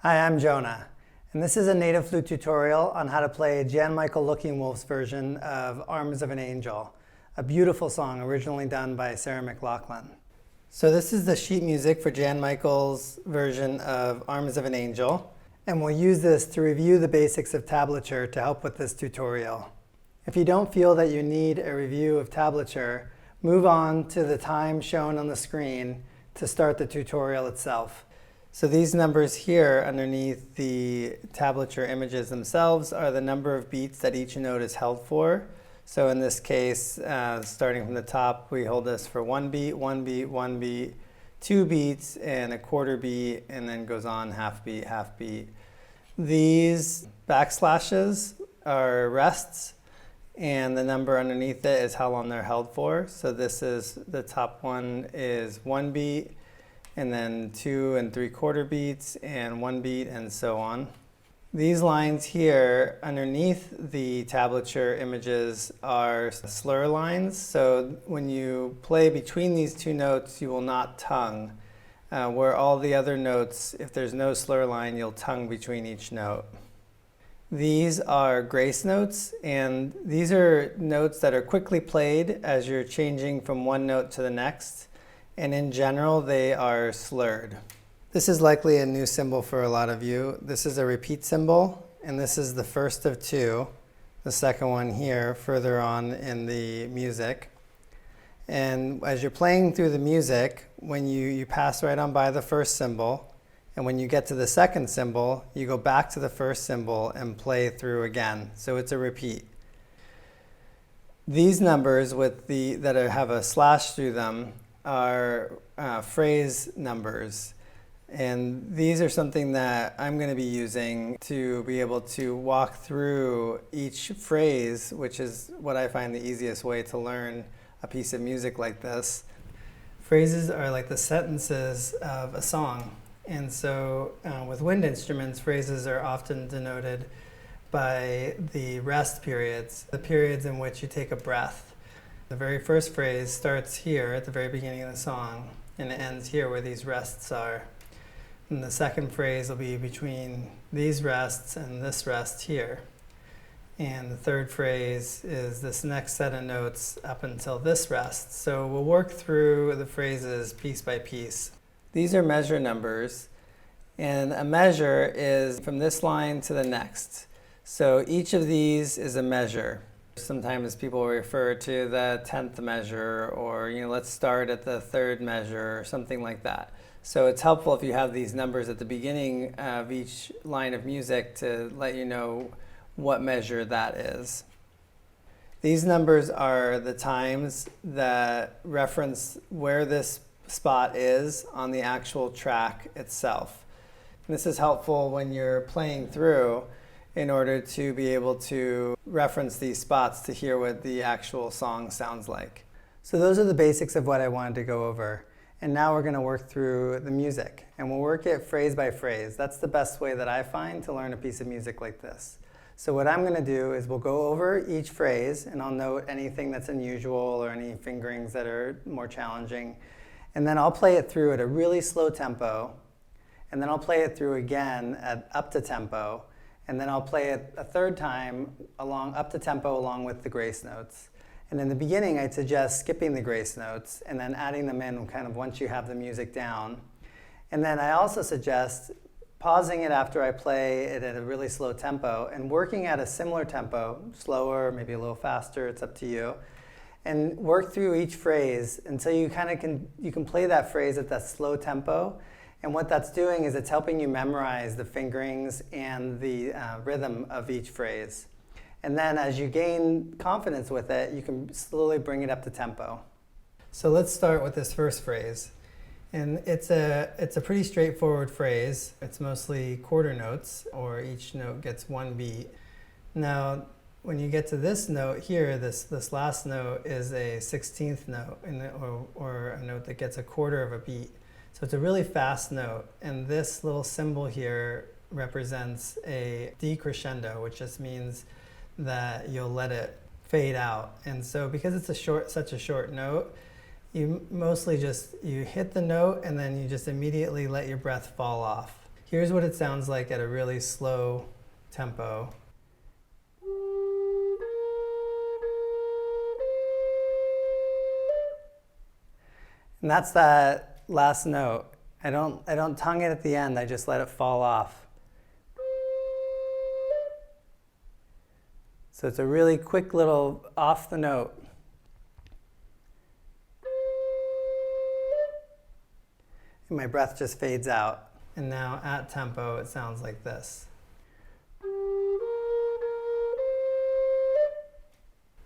Hi, I'm Jonah, and this is a native flute tutorial on how to play Jan Michael Looking Wolf's version of Arms of an Angel, a beautiful song originally done by Sarah Mclachlan. So this is the sheet music for Jan Michael's version of Arms of an Angel, and we'll use this to review the basics of tablature to help with this tutorial. If you don't feel that you need a review of tablature, move on to the time shown on the screen to start the tutorial itself. So these numbers here underneath the tablature images themselves are the number of beats that each note is held for. So in this case, starting from the top, we hold this for 1 beat, 1 beat, 1 beat, 2 beats, and a quarter beat, and then goes on half beat, half beat. These backslashes are rests, and the number underneath it is how long they're held for. So this is, the top one is 1 beat, and then 2 3/4 beats, and 1 beat, and so on. These lines here underneath the tablature images are slur lines. So when you play between these two notes, you will not tongue. Where all the other notes, if there's no slur line, you'll tongue between each note. These are grace notes, and these are notes that are quickly played as you're changing from one note to the next. And in general, they are slurred. This is likely a new symbol for a lot of you. This is a repeat symbol, and this is the first of two. The second one here, further on in the music. And as you're playing through the music, when you pass right on by the first symbol, and when you get to the second symbol, you go back to the first symbol and play through again. So it's a repeat. These numbers that have a slash through them are phrase numbers. And these are something that I'm going to be using to be able to walk through each phrase, which is what I find the easiest way to learn a piece of music like this. Phrases are like the sentences of a song. And so with wind instruments, phrases are often denoted by the rest periods, the periods in which you take a breath. The very first phrase starts here at the very beginning of the song, and it ends here where these rests are. And the second phrase will be between these rests and this rest here. And the third phrase is this next set of notes up until this rest. So we'll work through the phrases piece by piece. These are measure numbers, and a measure is from this line to the next. So each of these is a measure. Sometimes people refer to the 10th measure, or let's start at the 3rd measure, or something like that. So it's helpful if you have these numbers at the beginning of each line of music to let you know what measure that is. These numbers are the times that reference where this spot is on the actual track itself. And this is helpful when you're playing through in order to be able to reference these spots to hear what the actual song sounds like. So those are the basics of what I wanted to go over. And now we're going to work through the music. And we'll work it phrase by phrase. That's the best way that I find to learn a piece of music like this. So what I'm going to do is we'll go over each phrase, and I'll note anything that's unusual or any fingerings that are more challenging. And then I'll play it through at a really slow tempo. And then I'll play it through again at up to tempo. And then I'll play it a third time up to tempo along with the grace notes. And in the beginning, I'd suggest skipping the grace notes and then adding them in kind of once you have the music down. And then I also suggest pausing it after I play it at a really slow tempo and working at a similar tempo, slower, maybe a little faster, it's up to you, and work through each phrase until you can play that phrase at that slow tempo. And what that's doing is it's helping you memorize the fingerings and the rhythm of each phrase. And then as you gain confidence with it, you can slowly bring it up to tempo. So let's start with this first phrase. And it's a pretty straightforward phrase. It's mostly quarter notes, or each note gets 1 beat. Now, when you get to this note here, this last note is a 16th note, or a note that gets a quarter of a beat. So it's a really fast note, and this little symbol here represents a decrescendo, which just means that you'll let it fade out. And so because it's such a short note, you mostly you hit the note and then you just immediately let your breath fall off. Here's what it sounds like at a really slow tempo. And that's that last note. I don't tongue it at the end, I just let it fall off. So it's a really quick little off the note. And my breath just fades out. And now at tempo, it sounds like this.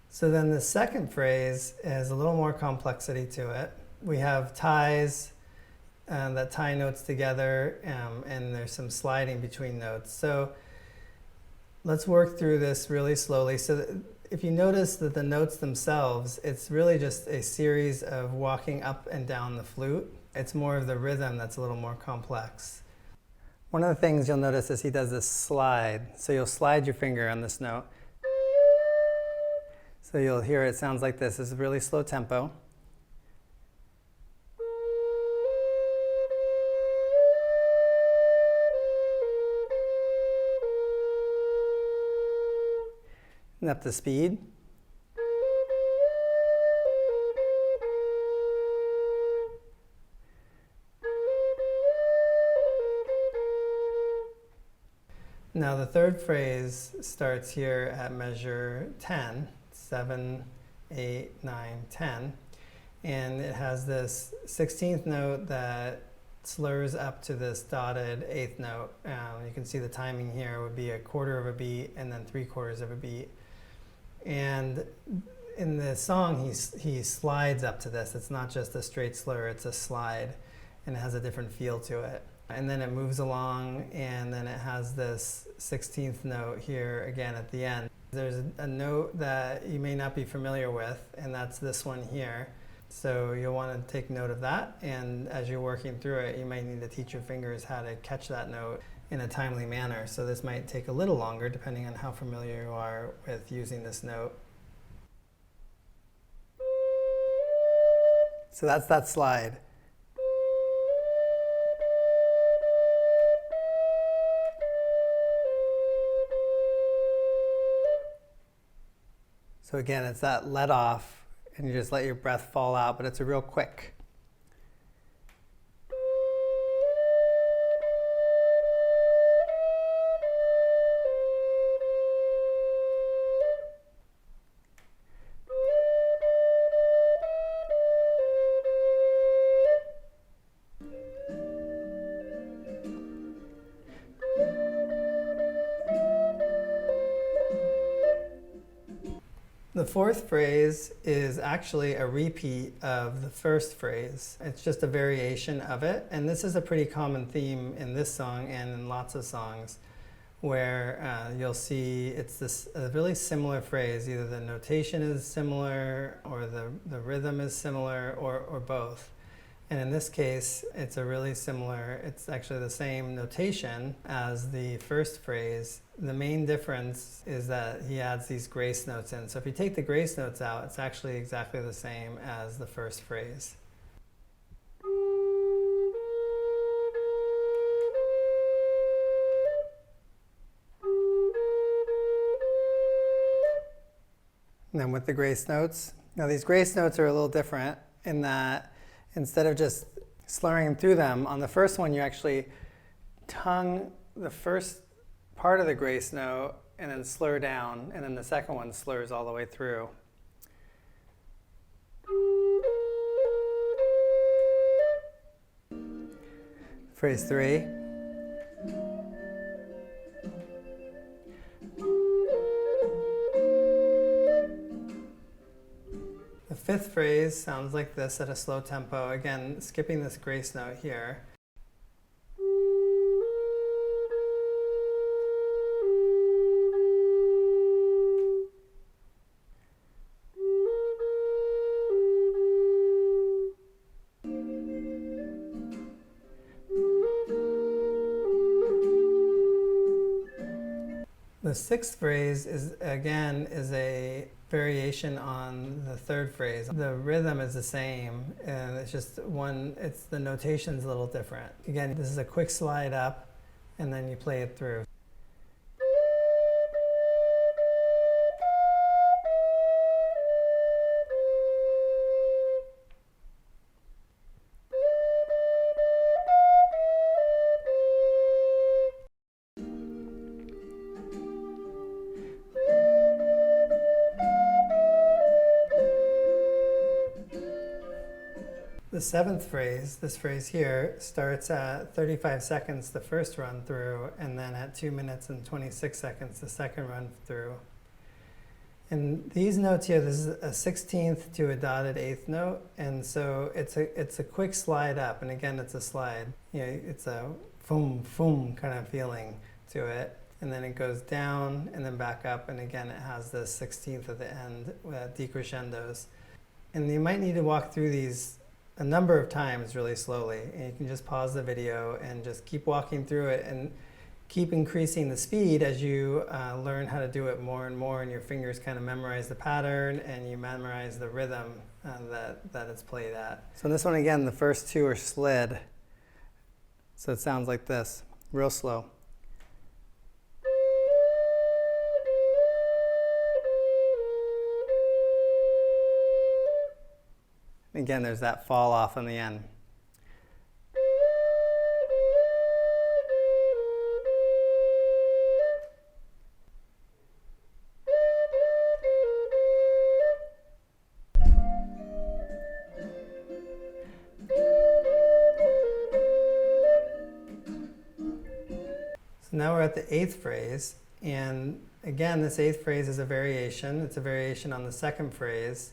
So then the second phrase has a little more complexity to it. We have ties that tie notes together, and there's some sliding between notes. So let's work through this really slowly. So if you notice that the notes themselves, it's really just a series of walking up and down the flute. It's more of the rhythm that's a little more complex. One of the things you'll notice is he does this slide. So you'll slide your finger on this note. So you'll hear it sounds like this. This is a really slow tempo. And up to speed. Now the third phrase starts here at measure 10, 7, 8, 9, 10, and it has this 16th note that slurs up to this dotted 8th note. You can see the timing here would be a quarter of a beat and then 3/4 of a beat. And in the song, he slides up to this. It's not just a straight slur, it's a slide, and it has a different feel to it. And then it moves along, and then it has this 16th note here again at the end. There's a note that you may not be familiar with, and that's this one here. So you'll want to take note of that, and as you're working through it, you might need to teach your fingers how to catch that note in a timely manner. So this might take a little longer depending on how familiar you are with using this note. So that's that slide. So again, it's that let off, and you just let your breath fall out, but it's a real quick. The fourth phrase is actually a repeat of the first phrase. It's just a variation of it, and this is a pretty common theme in this song and in lots of songs, where you'll see it's this a really similar phrase. Either the notation is similar, or the rhythm is similar, or both. And in this case, it's actually the same notation as the first phrase. The main difference is that he adds these grace notes in. So if you take the grace notes out, it's actually exactly the same as the first phrase. And then with the grace notes, now these grace notes are a little different in that instead of just slurring through them, on the first one you actually tongue the first part of the grace note and then slur down, and then the second one slurs all the way through. Phrase 3. The fifth phrase sounds like this at a slow tempo, again skipping this grace note here. The sixth phrase is a variation on the third phrase. The rhythm is the same, and it's just the notation's a little different. Again, this is a quick slide up, and then you play it through. The seventh phrase, this phrase here, starts at 35 seconds the first run through, and then at 2 minutes and 26 seconds the second run through. And these notes here, this is a 16th to a dotted 8th note, and so it's a quick slide up, and again it's a slide. You know, it's a boom, boom kind of feeling to it, and then it goes down and then back up, and again it has the 16th at the end with decrescendos. And you might need to walk through these a number of times really slowly, and you can just pause the video and just keep walking through it and keep increasing the speed as you learn how to do it more and more, and your fingers kind of memorize the pattern and you memorize the rhythm that it's played at. So in this one again, the first two are slid, so it sounds like this, real slow. Again, there's that fall off on the end. So now we're at the eighth phrase, and again, this eighth phrase is a variation. It's a variation on the second phrase.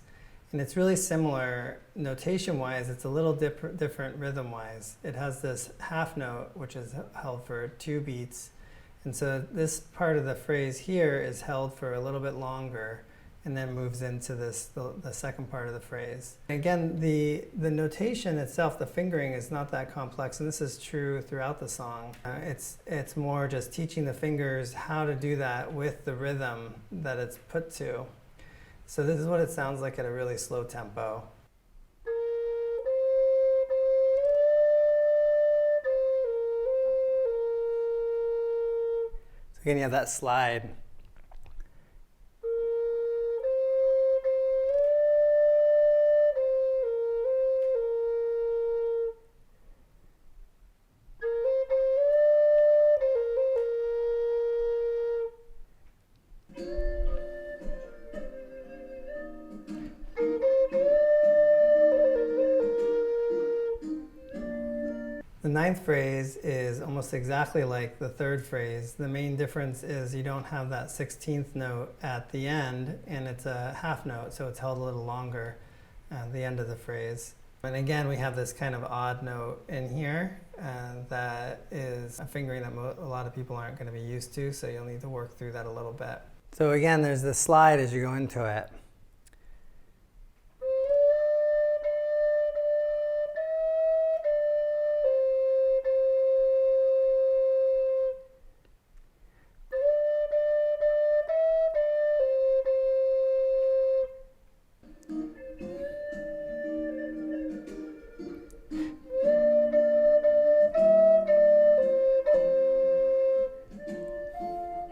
And it's really similar notation-wise. It's a little different rhythm-wise. It has this half note, which is held for 2 beats. And so this part of the phrase here is held for a little bit longer and then moves into this, the second part of the phrase. Again, the notation itself, the fingering, is not that complex, and this is true throughout the song. It's more just teaching the fingers how to do that with the rhythm that it's put to. So this is what it sounds like at a really slow tempo. So again, you have that slide. The ninth phrase is almost exactly like the third phrase. The main difference is you don't have that 16th note at the end, and it's a half note, so it's held a little longer at the end of the phrase. And again, we have this kind of odd note in here that is a fingering that a lot of people aren't going to be used to, so you'll need to work through that a little bit. So again, there's this slide as you go into it.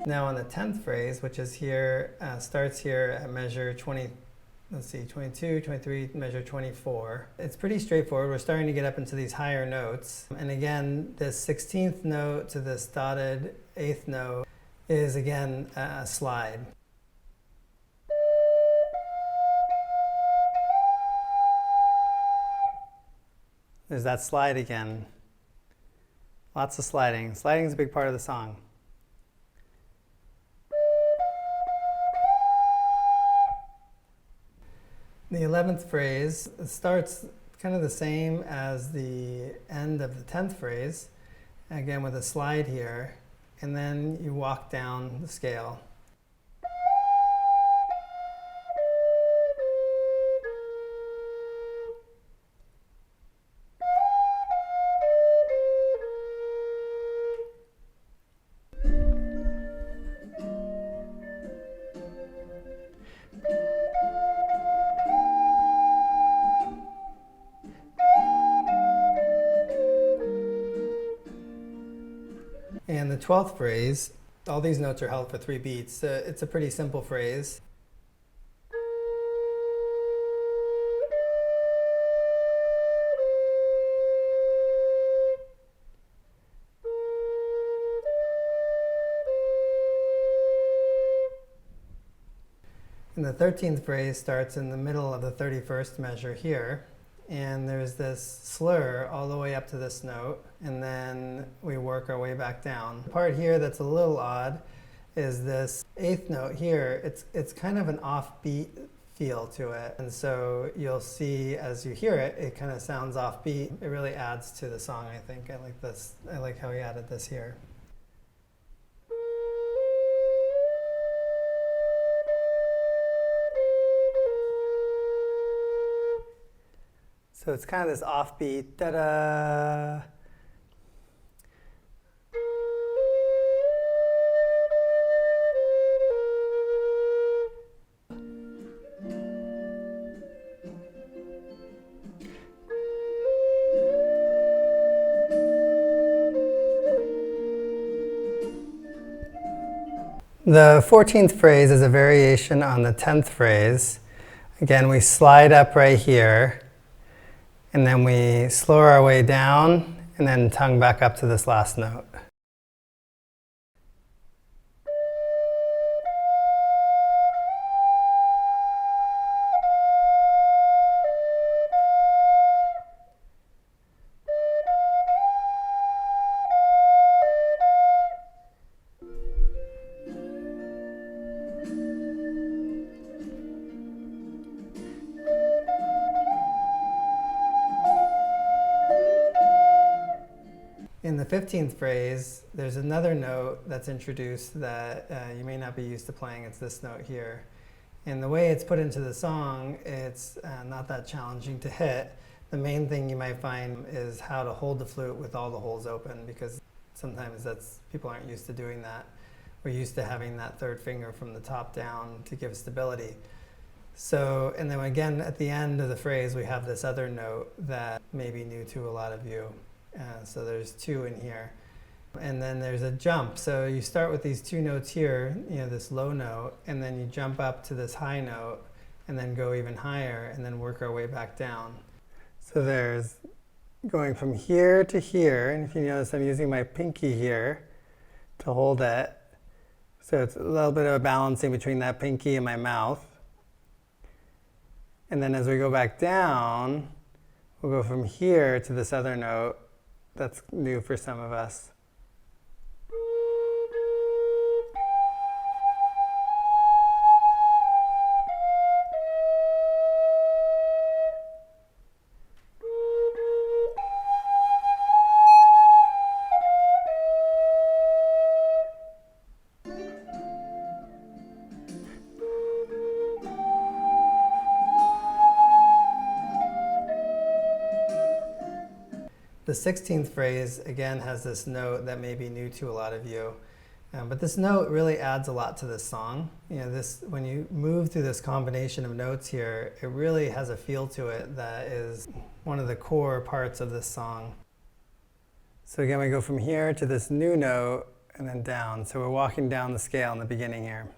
Now on the 10th phrase, which is here, starts here at measure 20, let's see, 22, 23, measure 24. It's pretty straightforward. We're starting to get up into these higher notes. And again, this 16th note to this dotted 8th note is again a slide. There's that slide again. Lots of sliding. Sliding is a big part of the song. The 11th phrase starts kind of the same as the end of the 10th phrase, again with a slide here, and then you walk down the scale. And 12th phrase, all these notes are held for 3 beats. It's a pretty simple phrase. And the 13th phrase starts in the middle of the 31st measure here. And there's this slur all the way up to this note, and then we work our way back down. The part here that's a little odd is this 8th note here. It's kind of an offbeat feel to it. And so you'll see as you hear it, it kind of sounds offbeat. It really adds to the song, I think. I like this. I like how he added this here. So it's kind of this offbeat, da-da. The 14th phrase is a variation on the 10th phrase. Again, we slide up right here, and then we slow our way down, and then tongue back up to this last note. In the 15th phrase, there's another note that's introduced that you may not be used to playing. It's this note here. And the way it's put into the song, it's not that challenging to hit. The main thing you might find is how to hold the flute with all the holes open, because sometimes people aren't used to doing that. We're used to having that third finger from the top down to give stability. So, and then again, at the end of the phrase, we have this other note that may be new to a lot of you. So there's 2 in here. And then there's a jump. So you start with these 2 notes here, this low note, and then you jump up to this high note, and then go even higher, and then work our way back down. So there's going from here to here, and if you notice, I'm using my pinky here to hold it. So it's a little bit of a balancing between that pinky and my mouth. And then as we go back down, we'll go from here to this other note. That's new for some of us. The 16th phrase, again, has this note that may be new to a lot of you. But this note really adds a lot to this song. When you move through this combination of notes here, it really has a feel to it that is one of the core parts of this song. So again, we go from here to this new note and then down. So we're walking down the scale in the beginning here.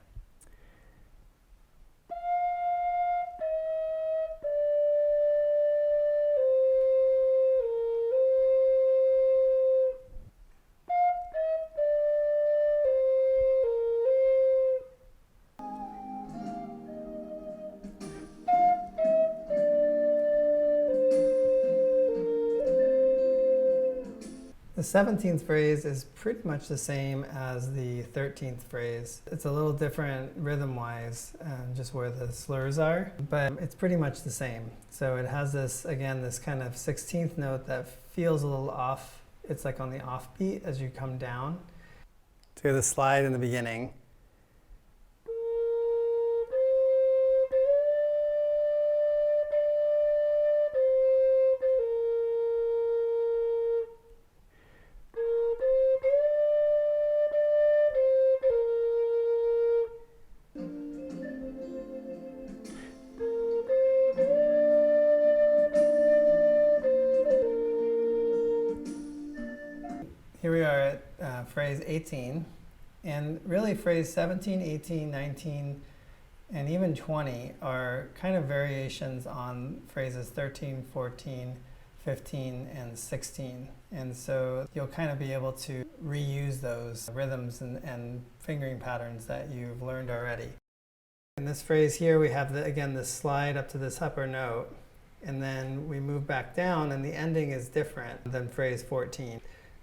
The 17th phrase is pretty much the same as the 13th phrase. It's a little different rhythm-wise, just where the slurs are, but it's pretty much the same. So it has this, again, this kind of 16th note that feels a little off. It's like on the offbeat as you come down. So you have the slide in the beginning. Here we are at phrase 18. And really phrase 17, 18, 19, and even 20 are kind of variations on phrases 13, 14, 15, and 16. And so you'll kind of be able to reuse those rhythms and fingering patterns that you've learned already. In this phrase here, we have, again, this slide up to this upper note, and then we move back down, and the ending is different than phrase 14.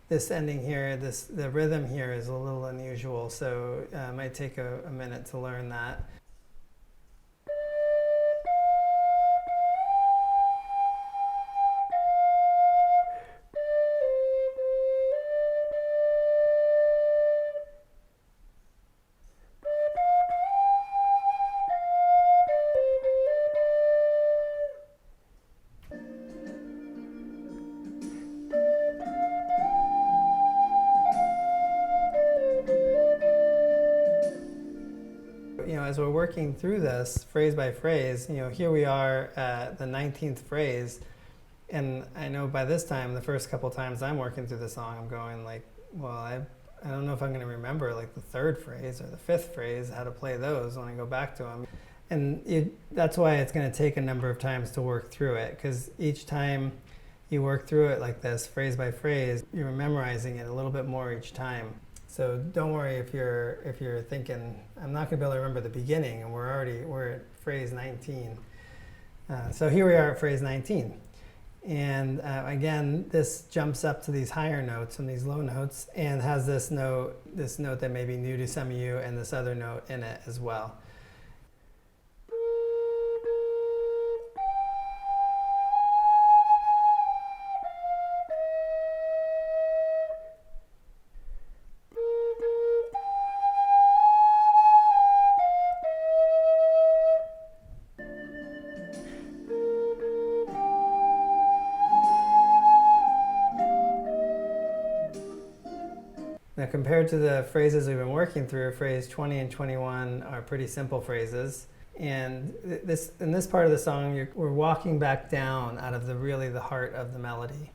This ending here, the rhythm here is a little unusual, so it might take a minute to learn that. As we're working through this phrase by phrase, here we are at the 19th phrase, and I know by this time, the first couple times I'm working through the song, I'm going like, well, I don't know if I'm going to remember like the third phrase or the fifth phrase, how to play those when I go back to them. And that's why it's going to take a number of times to work through it, because each time you work through it like this, phrase by phrase, you're memorizing it a little bit more each time. So don't worry if you're thinking, I'm not going to be able to remember the beginning, and we're at phrase 19. So here we are at phrase 19. And again, this jumps up to these higher notes and these low notes, and has this note that may be new to some of you, and this other note in it as well. Now, compared to the phrases we've been working through, phrase 20 and 21 are pretty simple phrases. And in this part of the song, we're walking back down out of the heart of the melody.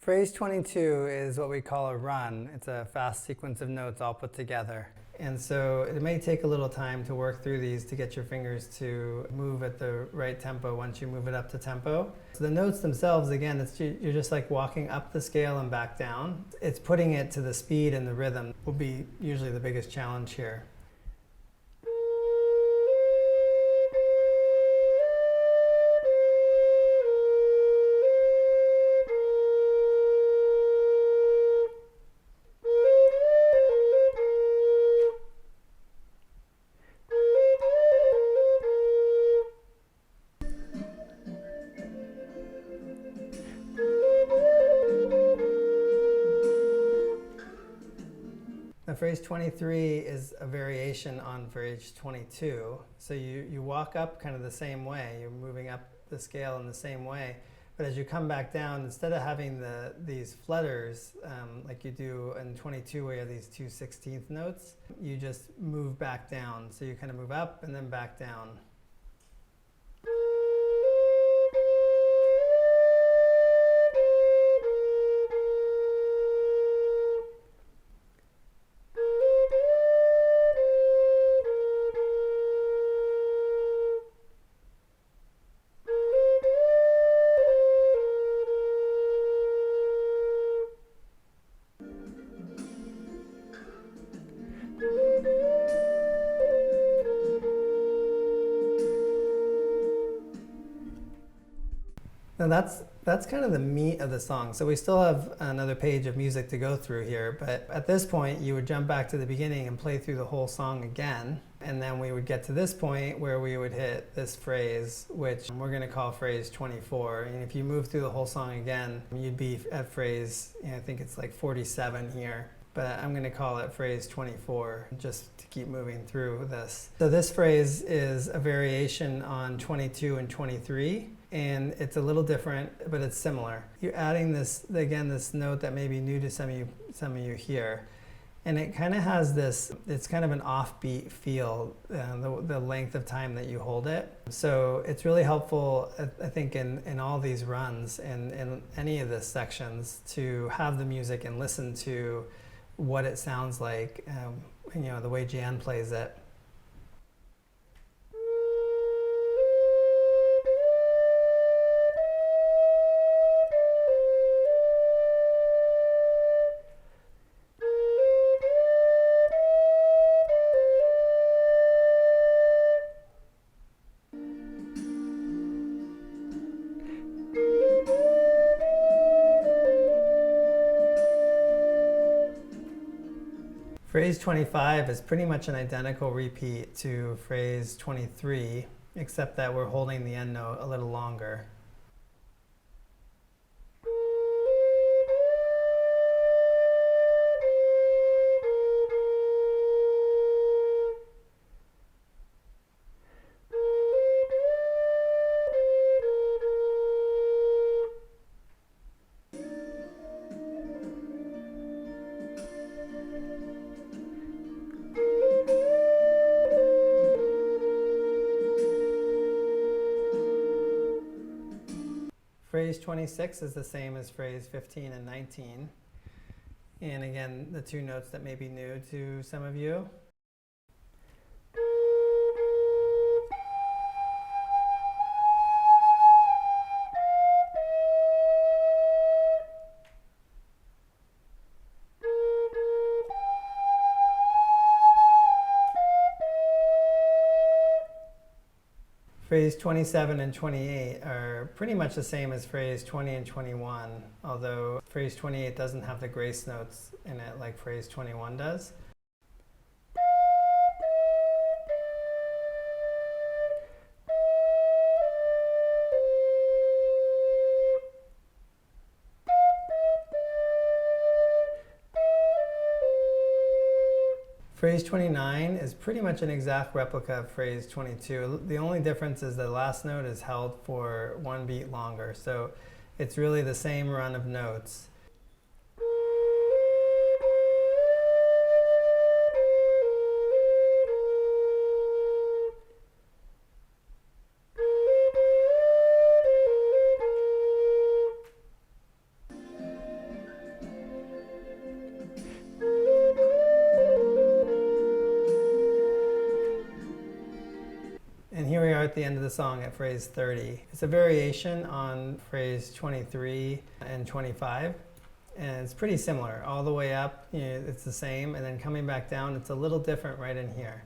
Phrase 22 is what we call a run. It's a fast sequence of notes all put together. And so it may take a little time to work through these to get your fingers to move at the right tempo once you move it up to tempo. So the notes themselves, again, you're just like walking up the scale and back down. It's putting it to the speed and the rhythm will be usually the biggest challenge here. Now, phrase 23 is a variation on phrase 22. So you walk up kind of the same way. You're moving up the scale in the same way. But as you come back down, instead of having these flutters like you do in 22 where you have these two 16th notes, you just move back down. So you kind of move up and then back down. Now that's kind of the meat of the song. So we still have another page of music to go through here, but at this point you would jump back to the beginning and play through the whole song again. And then we would get to this point where we would hit this phrase, which we're going to call phrase 24. And if you move through the whole song again, you'd be at phrase, I think it's like 47 here. but I'm going to call it phrase 24 just to keep moving through this. So this phrase is a variation on 22 and 23, and it's a little different, but it's similar. You're adding this, again, this note that may be new to some of you here. And it kind of has this, it's kind of an offbeat feel, the length of time that you hold it. So it's really helpful, I think, in all these runs and in any of the sections to have the music and listen to what it sounds like, you know, the way Jan plays it. Phrase 25 is pretty much an identical repeat to phrase 23, except that we're holding the end note a little longer. Phrase 26 is the same as phrase 15 and 19. And again, the two notes that may be new to some of you. Phrase 27 and 28 are pretty much the same as phrase 20 and 21, although phrase 28 doesn't have the grace notes in it like phrase 21 does. Phrase 29 is pretty much an exact replica of phrase 22. The only difference is the last note is held for one beat longer, so it's really the same run of notes. And here we are at the end of the song at phrase 30. It's a variation on phrase 23 and 25, and it's pretty similar. All the way up, you know, it's the same, and then coming back down, it's a little different right in here.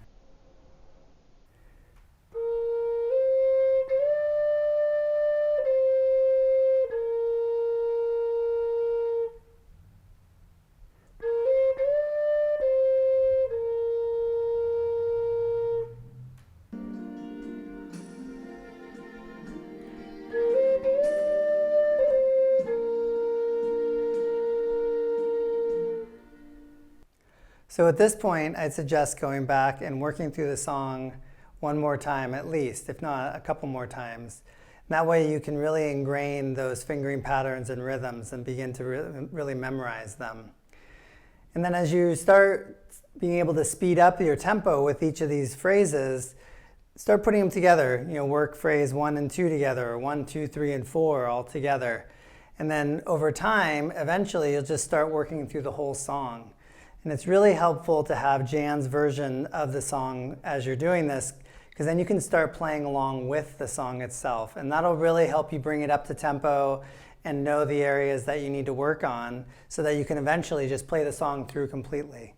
So at this point, I'd suggest going back and working through the song one more time at least, if not a couple more times. And that way you can really ingrain those fingering patterns and rhythms and begin to really memorize them. And then as you start being able to speed up your tempo with each of these phrases, start putting them together. You know, work phrase 1 and 2 together, or 1, 2, 3, and 4 all together. And then over time, eventually you'll just start working through the whole song. And it's really helpful to have Jan's version of the song as you're doing this, because then you can start playing along with the song itself. And that'll really help you bring it up to tempo and know the areas that you need to work on so that you can eventually just play the song through completely.